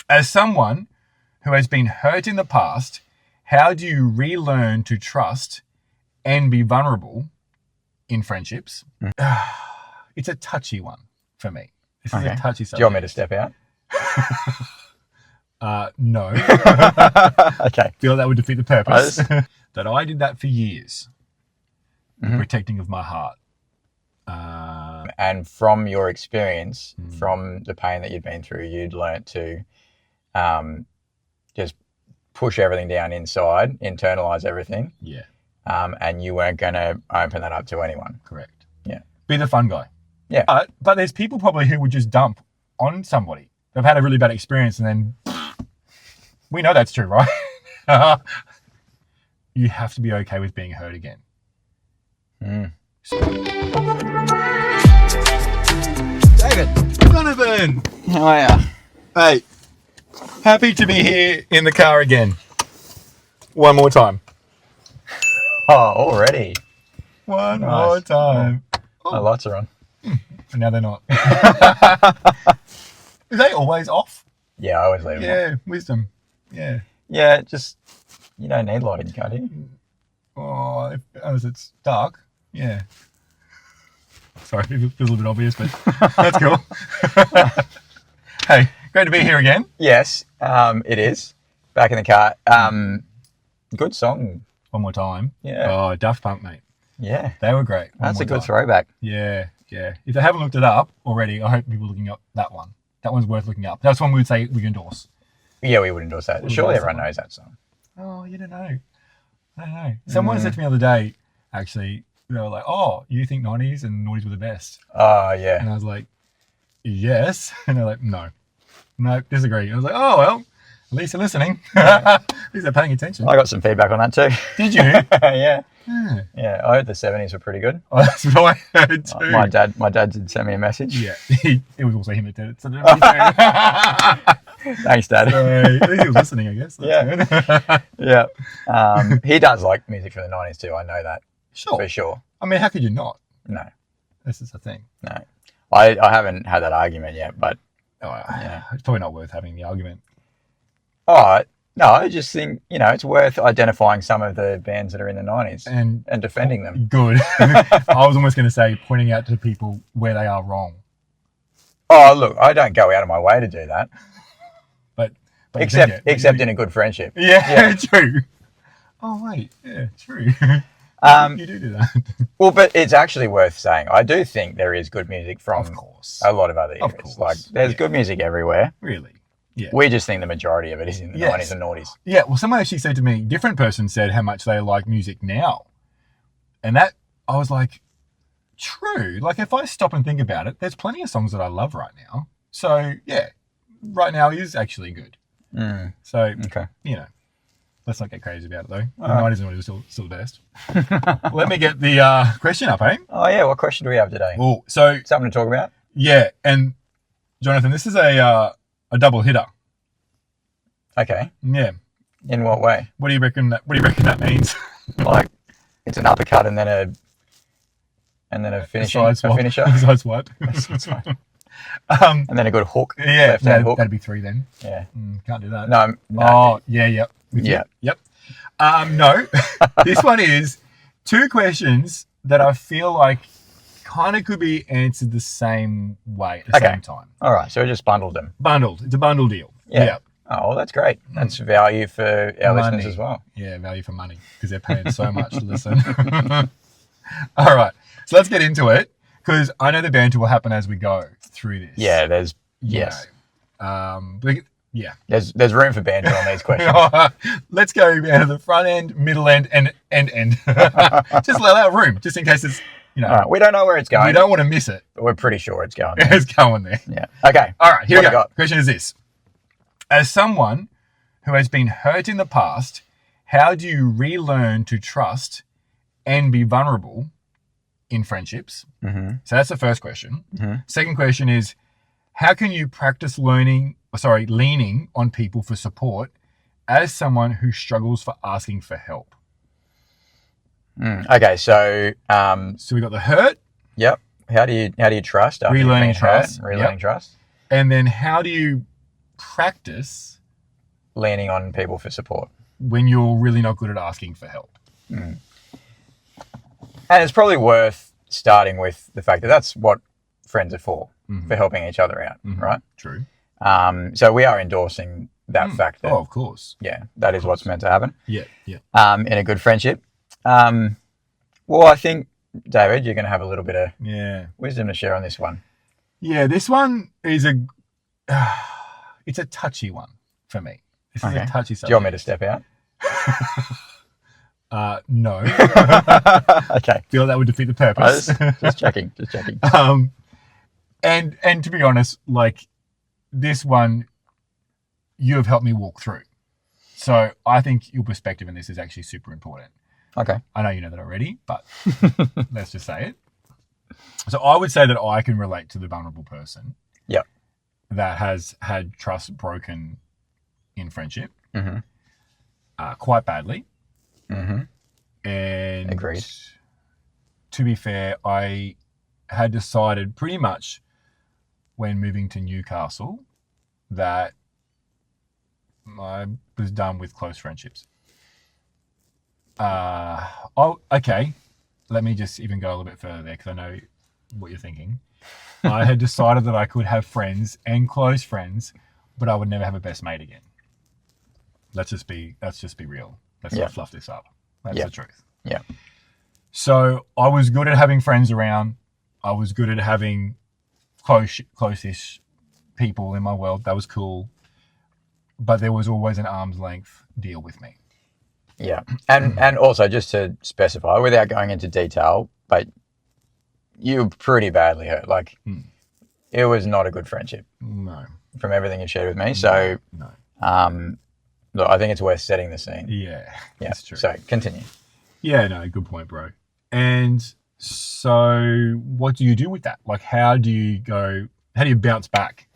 As someone who has been hurt in the past, how do you relearn to trust and be vulnerable in friendships? It's a touchy one for me. This is a touchy subject. Do you want me to step out? No. Okay. Feel that would defeat the purpose. That I did that for years. The protecting of my heart. And from your experience, from the pain that you'd been through, you'd learnt to just push everything down inside, internalize everything. Yeah. And you weren't going to open that up to anyone. Correct. Yeah. Be the fun guy. Yeah. But there's people probably who would just dump on somebody. They've had a really bad experience and then we know that's true, right? You have to be okay with being hurt again. David, Donovan, How are you? hey, happy to be here in the car again. One more time. Oh, already? One more time. The lights are on. And now they're not. Are they always off? Yeah, I always leave them on. Yeah, wisdom. Yeah. Yeah, just, you don't need lighting, can't you? Oh, as it's dark. Yeah. Sorry, it feels a little bit obvious, but that's cool. Hey, great to be here again. Yes, it is. Back in the car. Good song. One more time. Yeah. Oh, Daft Punk, mate. Yeah. They were great. That's a good throwback. Yeah, yeah. If they haven't looked it up already, I hope people are looking up that one. That one's worth looking up. That's one we would say we endorse. Yeah, we would endorse that. Surely everyone knows that song. Oh, you don't know. I don't know. Someone said to me the other day, actually, they were like, oh, you think 90s and noughties were the best? Oh, yeah. And I was like, yes. And they're like, no, disagree. And I was like, oh, well, at least they're listening. At least they're paying attention. I got some feedback on that too. Did you? Yeah. Yeah. Yeah, I heard the 70s were pretty good. Oh, that's what I heard too. My dad did send me a message. Yeah. It was also him that did it. So Thanks, Dad. at least he was listening, I guess. That's Yeah. Yeah. He does like music from the 90s too. I know that. Sure. For sure. I mean, how could you not? No. This is the thing. No. I haven't had that argument yet, but It's probably not worth having the argument. oh no, I just think, it's worth identifying some of the bands that are in the 90s and defending them. Good. I was almost going to say pointing out to people where they are wrong. Oh, look, I don't go out of my way to do that. But except in a good friendship. Yeah, true. Oh, wait. Yeah, true. You do that. Well, but it's actually worth saying. I do think there is good music from Of course. a lot of other Of eras. course. Like, there's good music everywhere. Really? Yeah. We just think the majority of it is in the Yes. 90s and noughties. Yeah, well, someone actually said to me, different person said how much they like music now. And that, I was like, true. Like, if I stop and think about it, there's plenty of songs that I love right now. So, yeah, right now is actually good. So, Okay. let's not get crazy about it, though. The 90s and 90s are still the best. Let me get the question up, eh? Oh, yeah. What question do we have today? Oh, so, Something to talk about? yeah, and Jonathan, this is a double hitter. Okay. Yeah. In what way? What do you reckon that means? Like, it's an uppercut and then a finishing, a finisher. Side swipe. And then a good hook. Yeah, Left-hand hook. that'd be 3 then. Yeah. Can't do that. No. Oh, yeah, yep. With you? Yeah. Yep. No. This one is 2 questions that I feel like kind of could be answered the same way at the same time. All right. So we just bundled them. Bundled. It's a bundle deal. Yeah. Oh, well, that's great. That's value for our listeners as well. Yeah, value for money because they're paying so much to listen. All right. So let's get into it because I know the banter will happen as we go through this. Yeah, yes. Yeah. There's room for banter on these questions. Let's go down to the front end, middle end, and end. Just allow that room, just in case it's, All right, we don't know where it's going. We don't want to miss it. But we're pretty sure it's going there. It's going there. Yeah. Okay. All right, here we go. Got? Question is this. As someone who has been hurt in the past, how do you relearn to trust and be vulnerable in friendships? Mm-hmm. So that's the first question. Mm-hmm. Second question is, how can you practice leaning on people for support as someone who struggles for asking for help? Okay, so So we got the hurt. Yep. How do you trust? After Relearning you've been hurt? trust. Relearning Yep. trust. And then how do you practice leaning on people for support when you're really not good at asking for help. And it's probably worth starting with the fact that that's what friends are for helping each other out, right? True. So we are endorsing that fact that, of course. Yeah, that is what's meant to happen. Yeah. In a good friendship. Well, I think, David, you're going to have a little bit of wisdom to share on this one. Yeah, this one is it's a touchy one for me. This is a touchy subject. Do you want me to step out? No. Okay. Feel that would defeat the purpose. Just checking. And to be honest, like this one, you have helped me walk through. So I think your perspective in this is actually super important. Okay. I know you know that already, but let's just say it. So I would say that I can relate to the vulnerable person. Yep. That has had trust broken in friendship. Quite badly. And agreed. To be fair, I had decided pretty much when moving to Newcastle that I was done with close friendships. Okay. Let me just even go a little bit further there because I know what you're thinking. I had decided that I could have friends and close friends, but I would never have a best mate again. Let's just be real. Let's not fluff this up. That's the truth. Yeah. So I was good at having friends around. I was good at having close-ish people in my world. That was cool. But there was always an arm's length deal with me. Yeah. And also just to specify, without going into detail, but you were pretty badly hurt. Like it was not a good friendship. No. From everything you shared with me. So no. Look, I think it's worth setting the scene. Yeah. That's true. So continue. Yeah, no, good point, bro. And so what do you do with that? Like how do you bounce back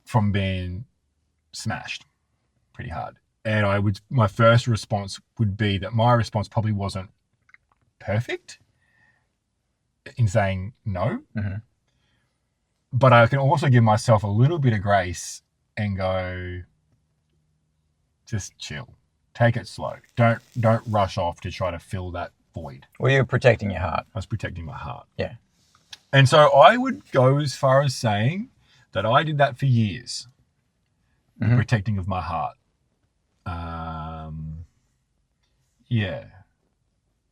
from being smashed pretty hard? And my first response would be that my response probably wasn't perfect in saying no. But I can also give myself a little bit of grace and go, just chill. Take it slow. Don't rush off to try to fill that void. Well, you're protecting your heart. I was protecting my heart. Yeah. And so I would go as far as saying that I did that for years. The protecting of my heart.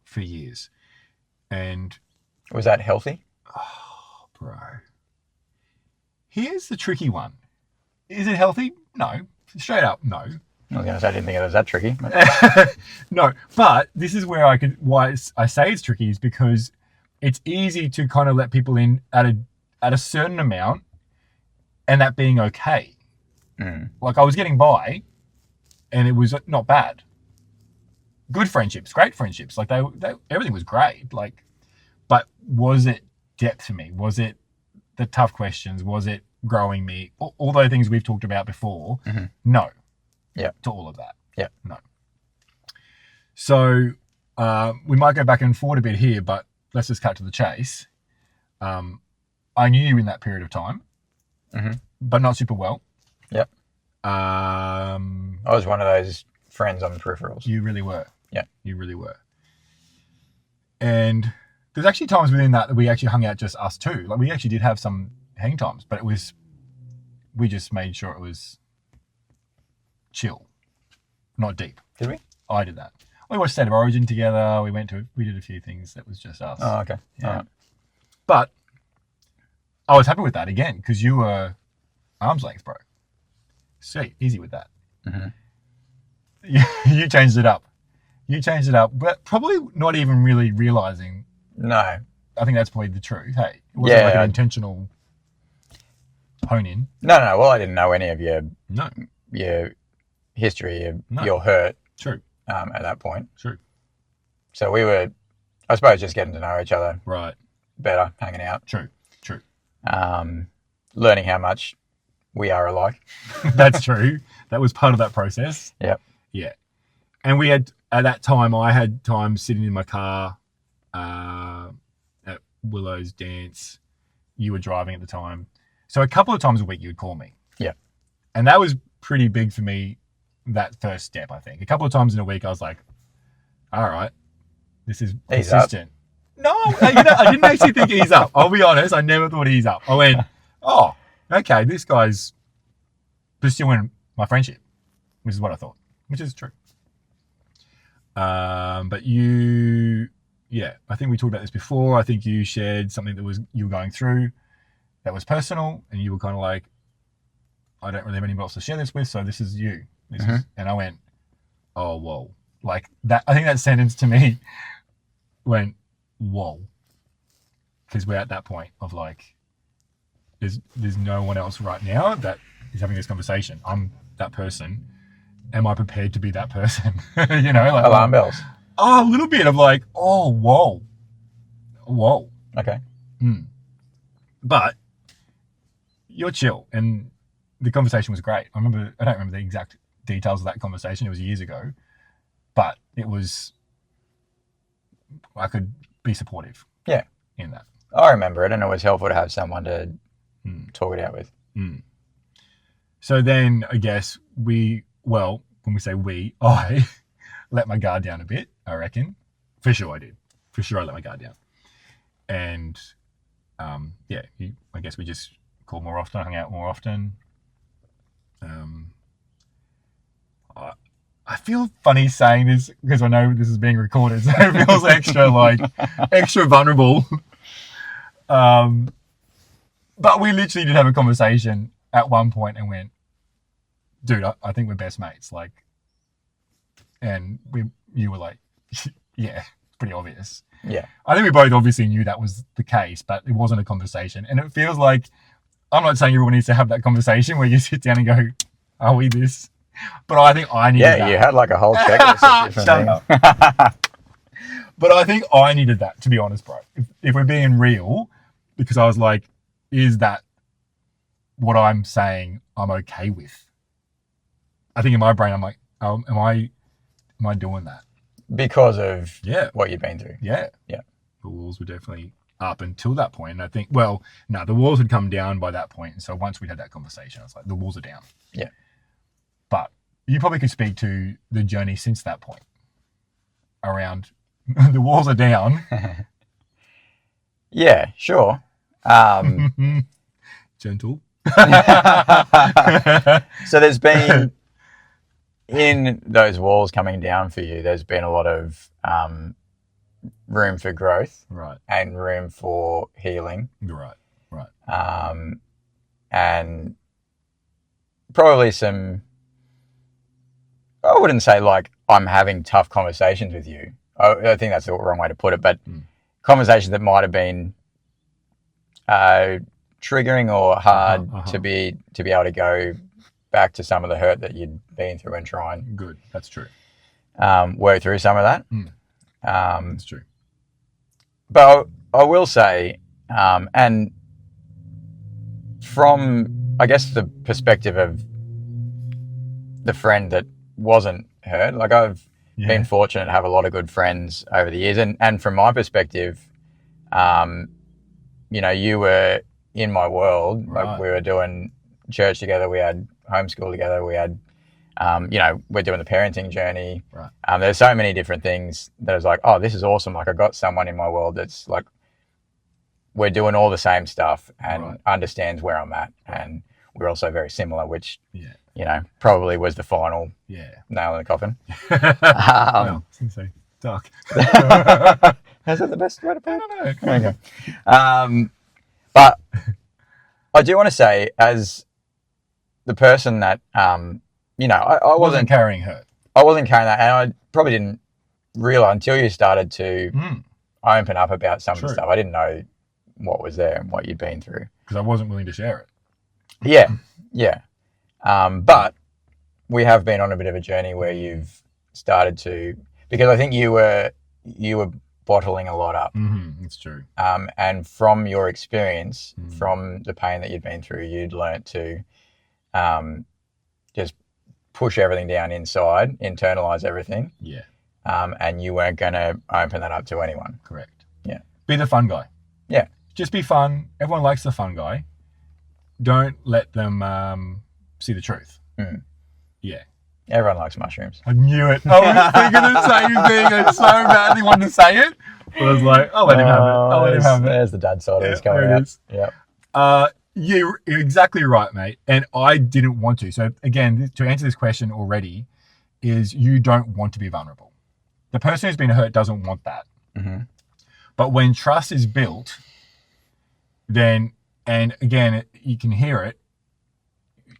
For years. And was that healthy? Oh, bro. Here's the tricky one. Is it healthy? No. Straight up, no. I was going to say I didn't think it was that tricky. No, but this is where why I say it's tricky is because it's easy to kind of let people in at a certain amount and that being okay. Like I was getting by and it was not bad. Good friendships, great friendships. Like they everything was great. Like, but was it depth to me? Was it the tough questions? Was it growing me? All those things we've talked about before. No. Yeah. To all of that. Yeah. No. So we might go back and forward a bit here, but let's just cut to the chase. I knew you in that period of time, but not super well. Yep. I was one of those friends on the peripherals. You really were. Yeah. You really were. And there's actually times within that we actually hung out just us two. Like we actually did have some hang times, but we just made sure it was chill, not deep. Did we? I did that. We watched State of Origin together. We did a few things that was just us. Oh, okay. Yeah. All right. But I was happy with that again because you were arm's length, bro. Sweet, easy with that. You changed it up. But probably not even really realizing. No. I think that's probably the truth. Hey, it wasn't like an intentional hone in. No. Well, I didn't know any of your history, your hurt. True. At that point. True. So we were, I suppose, just getting to know each other. Right. Better, hanging out. True. Learning how much we are alike. That's true. That was part of that process. Yep. Yeah. And we had, at that time, I had time sitting in my car at Willow's dance. You were driving at the time. So a couple of times a week you would call me. Yeah. And that was pretty big for me, that first step, I think. A couple of times in a week, I was like, all right, this is consistent. No, I didn't actually think ease up. I'll be honest. I never thought ease up. I went, oh, okay, this guy's pursuing my friendship, which is what I thought, which is true. But I think we talked about this before. I think you shared something that you were going through that was personal, and you were kind of like, I don't really have anybody else to share this with, so this is you. And I went, oh, whoa. Like that, I think that sentence to me went, whoa. Because we're at that point of like, there's no one else right now that is having this conversation. I'm that person. Am I prepared to be that person? Like alarm bells. Oh, a little bit of like, oh, whoa. Okay. But you're chill, and the conversation was great. I don't remember the exact details of that conversation. It was years ago, but I could be supportive. Yeah. In that. I remember it, and it was helpful to have someone to talk it out with. So then I guess when we say I let my guard down a bit, I reckon. For sure I did. For sure I let my guard down. And I guess we just called more often, hung out more often. I feel funny saying this because I know this is being recorded, so it feels extra vulnerable. But we literally did have a conversation at one point and went, dude, I think we're best mates. Like, and you were like, yeah, it's pretty obvious. Yeah. I think we both obviously knew that was the case, but it wasn't a conversation. And it feels like, I'm not saying everyone needs to have that conversation where you sit down and go, are we this? But I think I needed that. Yeah, you had like a whole checklist of different things. But I think I needed that, to be honest, bro. If we're being real, because I was like, is that what I'm saying I'm okay with? I think in my brain, I'm like, oh, am I doing that? Because of what you've been through. Yeah. Yeah. The walls were definitely up until that point. And I think, the walls had come down by that point. And so once we had that conversation, I was like, the walls are down. Yeah. But you probably could speak to the journey since that point around the walls are down. Yeah, sure. Gentle. So there's been, in those walls coming down for you, there's been a lot of room for growth, right, and room for healing, right, and probably some, I wouldn't say like I'm having tough conversations with you. I think that's the wrong way to put it, but conversations that might have been triggering or hard to be able to go back to some of the hurt that you'd been through and try and good. That's true. Work through some of that. That's true. But I will say, and from I guess the perspective of the friend that wasn't hurt, like I've been fortunate to have a lot of good friends over the years, and from my perspective, you were in my world. Right. Like we were doing church together, we had homeschool together, we had, we're doing the parenting journey. Right. There's so many different things that I was like, oh, this is awesome. Like I got someone in my world that's like, we're doing all the same stuff and understands where I'm at. And we're also very similar, which, probably was the final nail in the coffin. Well, seems so dark. Is that the best way to put it? Okay. But I do want to say, as the person that, I wasn't carrying hurt. I wasn't carrying that, and I probably didn't realize until you started to open up about some of the stuff. I didn't know what was there and what you'd been through. Because I wasn't willing to share it. Yeah. But we have been on a bit of a journey where you've started to, because I think you were bottling a lot up. It's true. And from your experience, from the pain that you'd been through, you'd learnt to just push everything down inside, internalize everything. Yeah. And you weren't going to open that up to anyone. Correct. Yeah. Be the fun guy. Yeah. Just be fun. Everyone likes the fun guy. Don't let them see the truth. Mm. Yeah. Everyone likes mushrooms. I knew it. I was thinking the same thing. I so badly wanted to say it. But I was like, I'll let him have it. I'll let him have it. There's the dad side of this coming there it out. is. Yeah. You're exactly right, mate. And I didn't want to. So again, to answer this question already, is you don't want to be vulnerable. The person who's been hurt doesn't want that. Mm-hmm. But when trust is built, then, and again, you can hear it,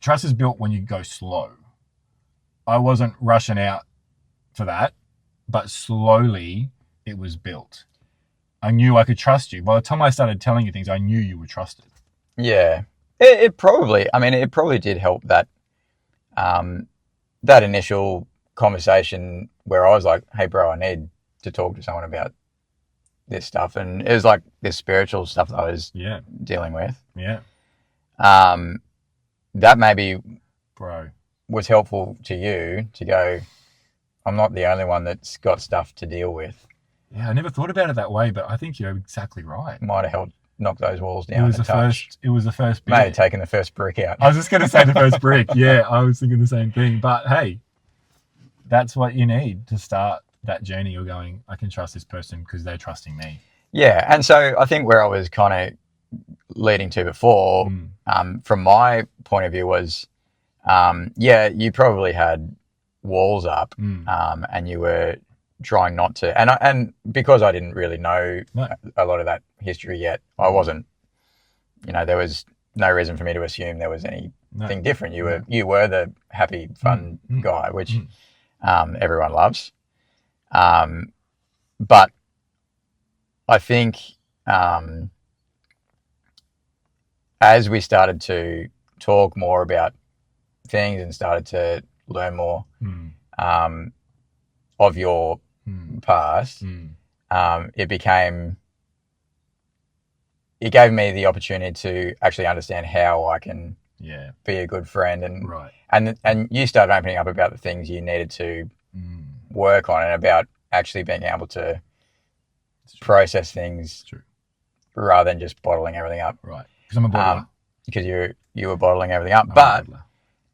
trust is built when you go slow. I wasn't rushing out for that, but slowly it was built. I knew I could trust you. By the time I started telling you things, I knew you were trusted. Yeah. It probably did help that that initial conversation where I was like, hey, bro, I need to talk to someone about this stuff. And it was like this spiritual stuff that I was dealing with. Yeah. That maybe Bro. was helpful to you to go, I'm not the only one that's got stuff to deal with. Yeah, I never thought about it that way, but I think you're exactly right. Might have helped knock those walls down. It was the first bit. Maybe taking the first brick out. I was just going to say the first brick. Yeah, I was thinking the same thing. But hey, that's what you need to start that journey. You're going, I can trust this person because they're trusting me. Yeah, and so I think where I was kind of leading to before, from my point of view was, you probably had walls up, and you were trying not to, and because I didn't really know a lot of that history yet, I wasn't, there was no reason for me to assume there was anything different. You were the happy, fun guy, which everyone loves. But I think as we started to talk more about things and started to learn more of your past, it gave me the opportunity to actually understand how I can be a good friend, and you started opening up about the things you needed to work on and about actually being able to process things rather than just bottling everything up. Right, because I'm a bottler. Because you were bottling everything up, but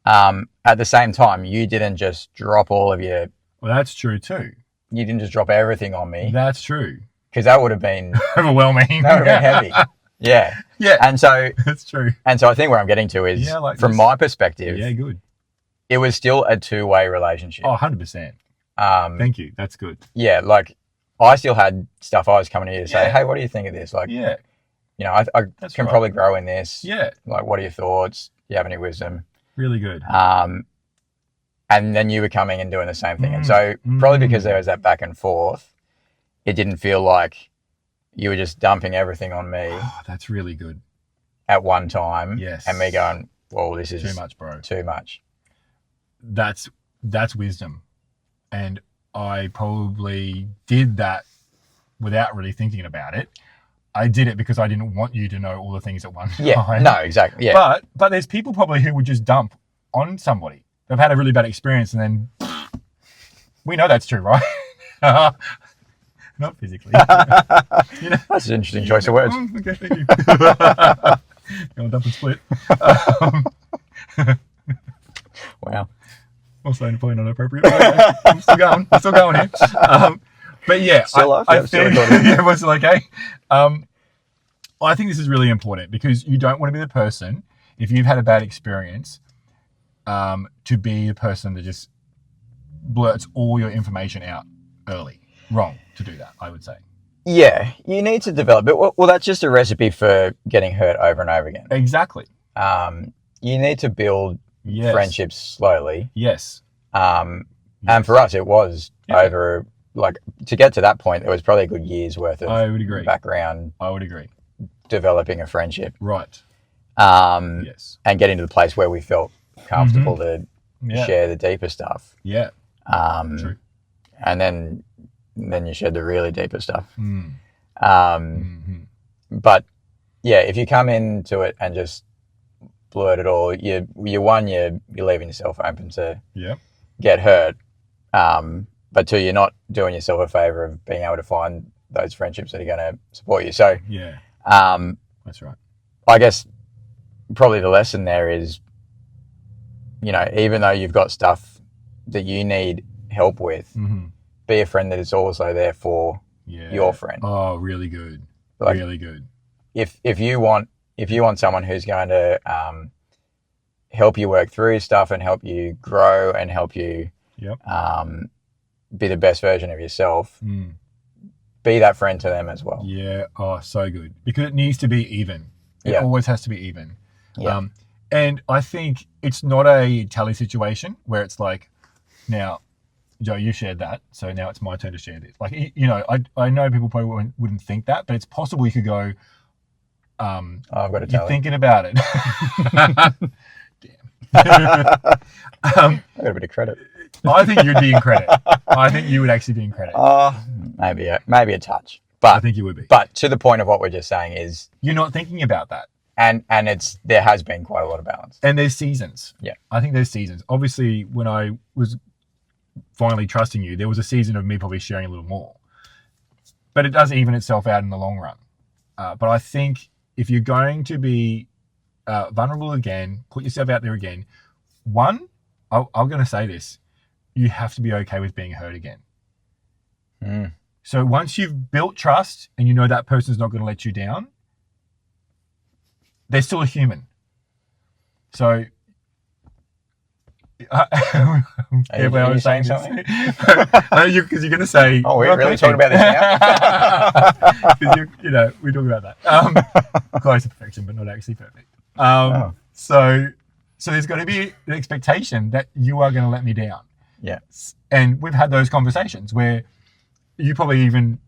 at the same time, you didn't just drop all of your. Well, that's true too. You didn't just drop everything on me. That's true. Because that would have been overwhelming. That would have been heavy. Yeah. Yeah. And so that's true. And so I think where I'm getting to is, from my perspective, good. It was still a two-way relationship. Oh, 100%. Thank you. That's good. Yeah, like I still had stuff I was coming to you to say, hey, what do you think of this? Like, I can probably grow in this. Yeah. Like, what are your thoughts? Do you have any wisdom? Really good. And then you were coming and doing the same thing. And so probably because there was that back and forth, it didn't feel like you were just dumping everything on me. Oh, that's really good. At one time. Yes. And me going, well, this is too much, bro. Too much. That's wisdom. And I probably did that without really thinking about it. I did it because I didn't want you to know all the things at one time. Yeah, no, exactly. Yeah. But there's people probably who would just dump on somebody. They've had a really bad experience and then we know that's true, right? Not physically. That's an interesting choice of words. Okay, thank you. Go on, dump and split. Wow. Also, probably not appropriate. I'm still going. Here. But yeah, I think it was okay. I think this is really important because you don't want to be the person, if you've had a bad experience, to be the person that just blurts all your information out early. Wrong to do that, I would say. Yeah, you need to develop it. Well, that's just a recipe for getting hurt over and over again. Exactly. You need to build friendships slowly. Yes. And for us, it was over, like, to get to that point, there was probably a good year's worth of background. I would agree. Developing a friendship. Right. Yes. And getting to the place where we felt comfortable to share the deeper stuff. Yeah. True. And then you shared the really deeper stuff. But yeah, if you come into it and just blurt it all, you're leaving yourself open to get hurt. But two, you're not doing yourself a favor of being able to find those friendships that are going to support you. So that's right. I guess probably the lesson there is even though you've got stuff that you need help with, be a friend that is also there for your friend. Oh, really good. Like, really good. If you want someone who's going to help you work through stuff and help you grow and help you be the best version of yourself, be that friend to them as well. Yeah. Oh, so good. Because it needs to be even. It always has to be even. Yeah. And I think it's not a tally situation where it's like, now, Joe, you shared that, so now it's my turn to share this. Like, I know people probably wouldn't think that, but it's possible you could go, I've got to tally. you're thinking about it. Damn. I got a bit of credit. I think you'd be in credit. I think you would actually be in credit. Maybe a touch. But I think you would be. But to the point of what we're just saying is, you're not thinking about that. And there has been quite a lot of balance. And there's seasons. Yeah. I think there's seasons. Obviously, when I was finally trusting you, there was a season of me probably sharing a little more. But it does even itself out in the long run. But I think if you're going to be vulnerable again, put yourself out there again, I'm going to say this, you have to be okay with being hurt again. So once you've built trust and you know that person's not going to let you down, they're still a human. So, are you saying something? Because you're going to say, "Oh, we're really talking about this now." Because we're talking about that. Close to perfection, but not actually perfect. So there's got to be an expectation that you are going to let me down. Yeah. And we've had those conversations where you probably even,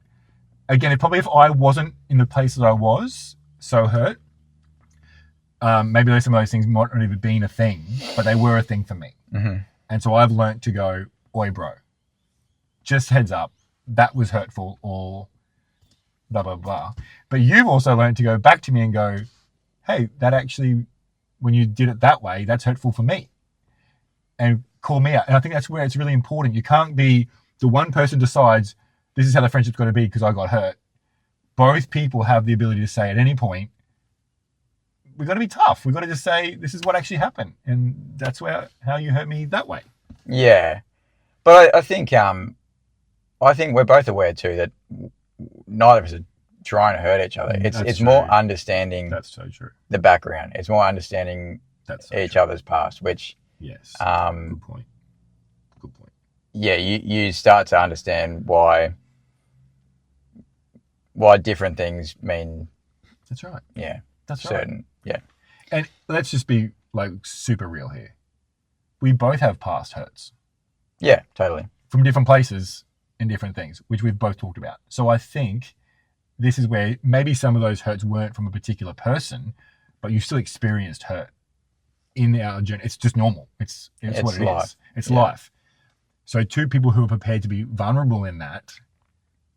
again, if I wasn't in the place that I was, so hurt. Maybe some of those things might not even been a thing, but they were a thing for me. And so I've learnt to go, oi, bro, just heads up, that was hurtful, or blah, blah, blah. But you've also learned to go back to me and go, hey, that actually, when you did it that way, that's hurtful for me. And call me out. And I think that's where it's really important. You can't be the one person decides this is how the friendship's got to be because I got hurt. Both people have the ability to say at any point, we've got to be tough. We've got to just say, this is what actually happened. And that's how you hurt me that way. Yeah. But I think we're both aware too that neither of us are trying to hurt each other. It's more understanding That's so true. The background. It's more understanding each other's past, which... Yes. Good point. Yeah, you start to understand why different things mean... That's right. Yeah. That's certain, right. Yeah. And let's just be like super real here. We both have past hurts. Yeah, totally. From different places and different things, which we've both talked about. So I think this is where maybe some of those hurts weren't from a particular person, but you still experienced hurt in our journey. It's just normal. It's what it life. Is. It's life. So two people who are prepared to be vulnerable in that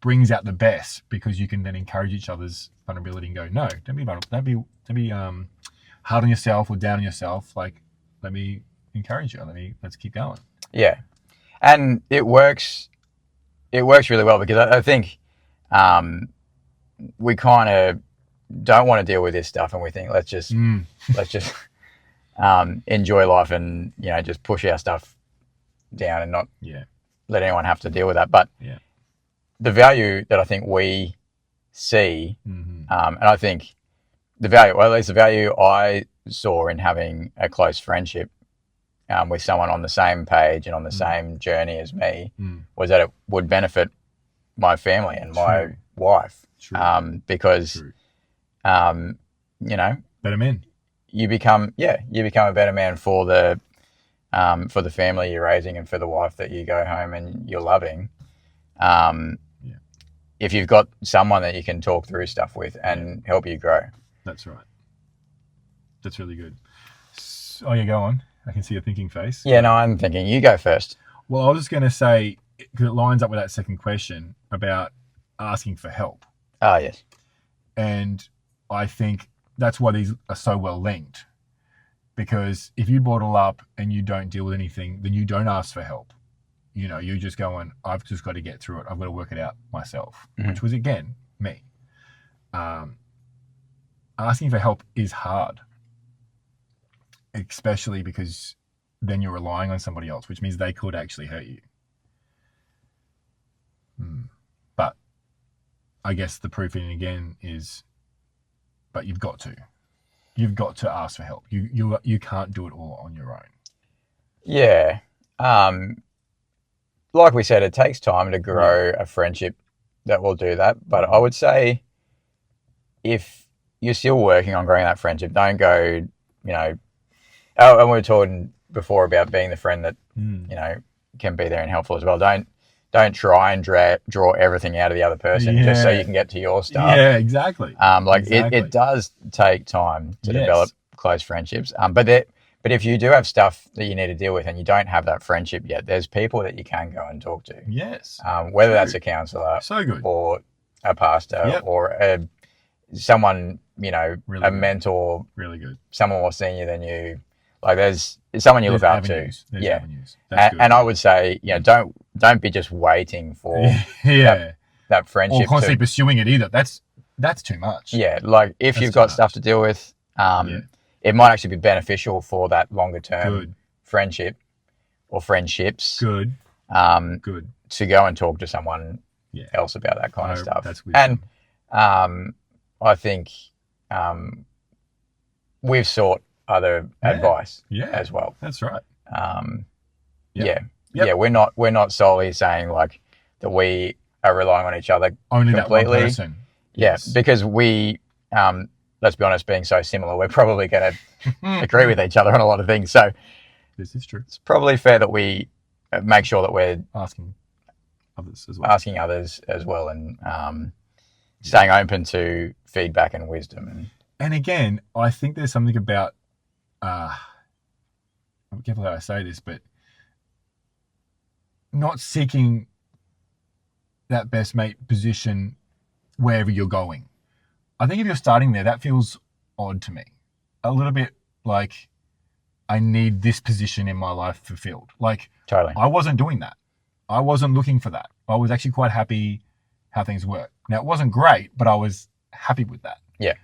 brings out the best, because you can then encourage each other's vulnerability and go, no, don't be vulnerable. Don't be hard on yourself or down on yourself. Like, let me encourage you. Let's keep going. Yeah. And it works really well, because I think we kind of don't want to deal with this stuff, and we think let's just enjoy life and just push our stuff down and not let anyone have to deal with that. But the value that I think we see, and I think the value I saw in having a close friendship with someone on the same page and on the same journey as me, was that it would benefit my family and my wife. Because better men. You become a better man for the family you're raising and for the wife that you go home and you're loving. If you've got someone that you can talk through stuff with and help you grow. That's right. That's really good. Oh, yeah, go on. I can see your thinking face. Yeah, no, I'm thinking. You go first. Well, I was just going to say, because it lines up with that second question about asking for help. Ah, yes. And I think that's why these are so well linked. Because if you bottle up and you don't deal with anything, then you don't ask for help. You're just going, I've just got to get through it. I've got to work it out myself, which was, again, me. Asking for help is hard, especially because then you're relying on somebody else, which means they could actually hurt you. But I guess the proof in again is, but you've got to ask for help. You can't do it all on your own. Yeah. Like we said, it takes time to grow a friendship that will do that. But I would say if you're still working on growing that friendship, don't go, and we were talking before about being the friend that, can be there and helpful as well. Don't try and draw everything out of the other person just so you can get to your stuff. Yeah, exactly. It does take time to develop close friendships. But if you do have stuff that you need to deal with and you don't have that friendship yet, there's people that you can go and talk to. Yes. Whether that's a counsellor or a pastor or someone, really a mentor, really good, someone more senior than you. Like there's someone you look up to. There's avenues. And I would say, don't be just waiting for that friendship. Or constantly pursuing it either. That's too much. Yeah. Like if you've got stuff to deal with, it might actually be beneficial for that longer term friendship or friendships. Good. To go and talk to someone else about that kind of stuff. That's and I think we've sought other advice as well. That's right. We're not solely saying like that we are relying on each other only completely. That one person. Yes, because we let's be honest, being so similar, we're probably going to agree with each other on a lot of things. So this is true. It's probably fair that we make sure that we're asking others as well, and staying open to feedback and wisdom. And again, I think there's something about I'm careful how I say this, but not seeking that best mate position wherever you're going. I think if you're starting there, that feels odd to me. A little bit like I need this position in my life fulfilled. Like, totally. I wasn't doing that. I wasn't looking for that. I was actually quite happy how things work. Now, it wasn't great, but I was happy with that. Yeah.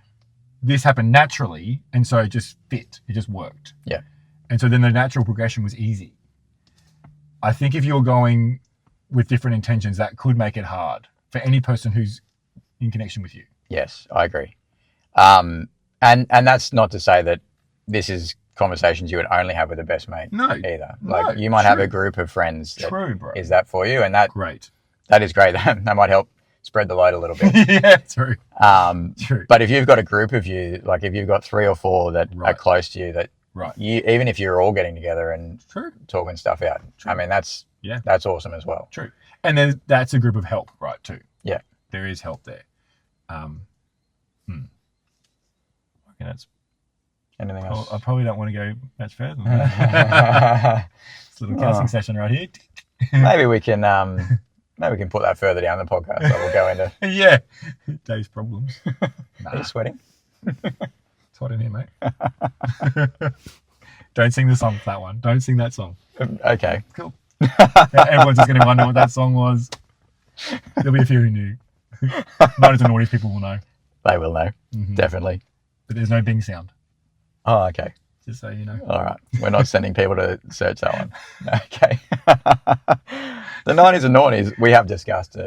This happened naturally, and so it just fit. It just worked. Yeah. And so then the natural progression was easy. I think if you're going with different intentions, that could make it hard for any person who's in connection with you. Yes, I agree. And that's not to say that this is conversations you would only have with a best mate either. Like you might have a group of friends that is that for you, and that is great. That might help spread the load a little bit. Yeah, true. True. But if you've got a group of you, like if you've got 3 or 4 that are close to you, that you, even if you're all getting together and talking stuff out, I mean that's awesome as well. True. And then that's a group of help, right? Too. Yeah, there is help there. Okay, that's. Anything else? I probably don't want to go much further than that. It's a little counselling session right here. Maybe we can put that further down the podcast. So we'll go into Dave's problems. Are you sweating? It's hot in here, mate. Don't sing the song for that one. Don't sing that song. Okay. Cool. Everyone's just going to wonder what that song was. There'll be a few who knew. Not as the naughty people will know. They will know. Definitely. But there's no Bing sound. Oh, okay. Just so you know. All right. We're not sending people to search that one. Okay. The 90s and noughties, we have discussed.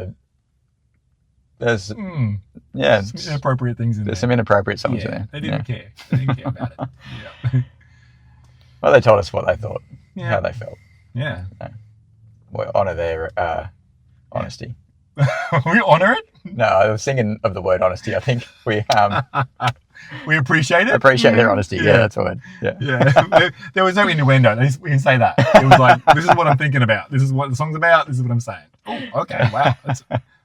There's some inappropriate things in there. There's some inappropriate songs in there. They didn't care. They didn't care about it. Yeah. Well, they told us what they thought, how they felt. Yeah. We honour their honesty. We honour it? No, I was thinking of the word honesty. I think we appreciate it. Appreciate their honesty. Yeah, that's the word. Yeah. There was no innuendo. We can say that. It was like, this is what I'm thinking about. This is what the song's about. This is what I'm saying. Oh, okay. Wow. Let's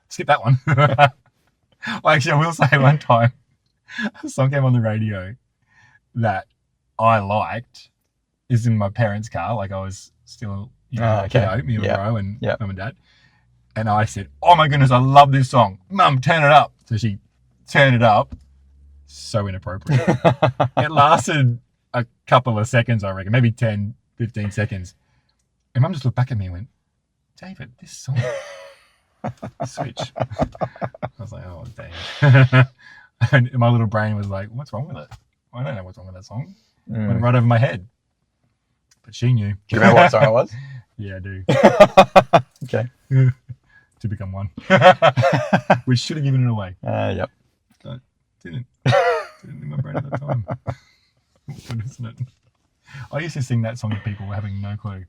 skip that one. Well, actually, I will say one time, a song came on the radio that I liked. Is in my parents' car. Like I was still, me and bro and mum and dad. And I said, oh my goodness, I love this song. Mum, turn it up. So she turned it up. So inappropriate. It lasted a couple of seconds, I reckon, maybe 10, 15 seconds. And Mum just looked back at me and went, David, this song. Switch. I was like, oh, dang. And my little brain was like, what's wrong with it? I don't know what's wrong with that song. Went right over my head. But she knew. Do you remember what song it was? Yeah, I do. Okay. To become one. We should have given it away. Yep. But didn't. Didn't in my brain at the time. Awkward, isn't it? I used to sing that song to people having no clue.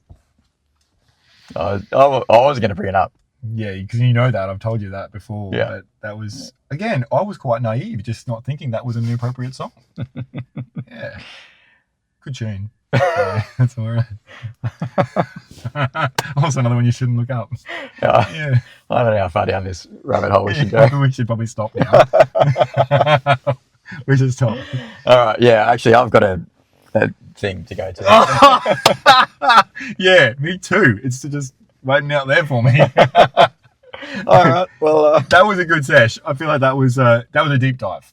I was going to bring it up. Yeah, because you know that. I've told you that before. Yeah. But that was, again, I was quite naive, just not thinking that was an appropriate song. Yeah. Good tune. So, that's all right. Also another one you shouldn't look up. Yeah. I don't know how far down this rabbit hole we should go. We should probably stop now. We should stop. All right. Yeah, actually, I've got a thing to go to. Yeah, me too. It's just waiting out there for me. All right. Well, that was a good sesh. I feel like that was a deep dive.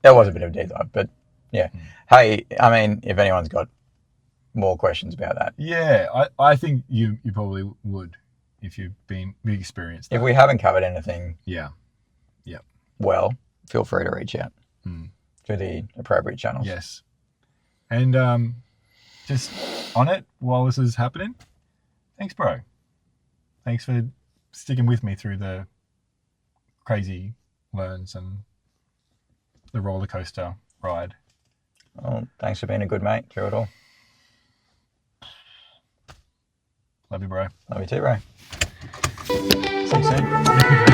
that was a bit of a deep dive, but yeah. Hey, I mean, if anyone's got more questions about that, Yeah, I think you probably would if you've experienced that. if we haven't covered anything, Yeah. well, feel free to reach out Mm. to the appropriate channels. Yes. And just on it while this is happening, thanks, bro. Thanks for sticking with me through the crazy learns and the roller coaster ride. Well, thanks for being a good mate through it all. Love you, bro. Love you too, bro. See you soon.